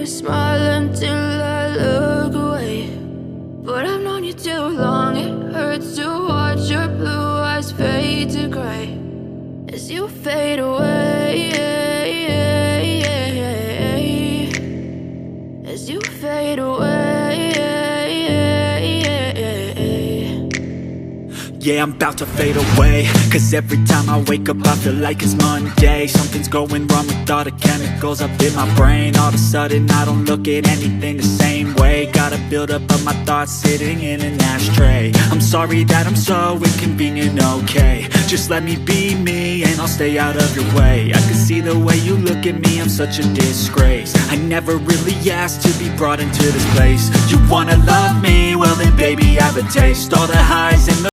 smile until I look away. But I've known you too long, it hurts to watch your blue eyes fade to gray as you fade away, as you fade away. Yeah, I'm about to fade away, cause every time I wake up I feel like it's Monday. Something's going wrong with all the chemicals up in my brain. All of a sudden I don't look at anything the same way. Gotta build up of my thoughts sitting in an ashtray. I'm sorry that I'm so inconvenient, okay. Just let me be me and I'll stay out of your way. I can see the way you look at me, I'm such a disgrace. I never really asked to be brought into this place. You wanna love me? Well then baby, I have a taste. All the highs and the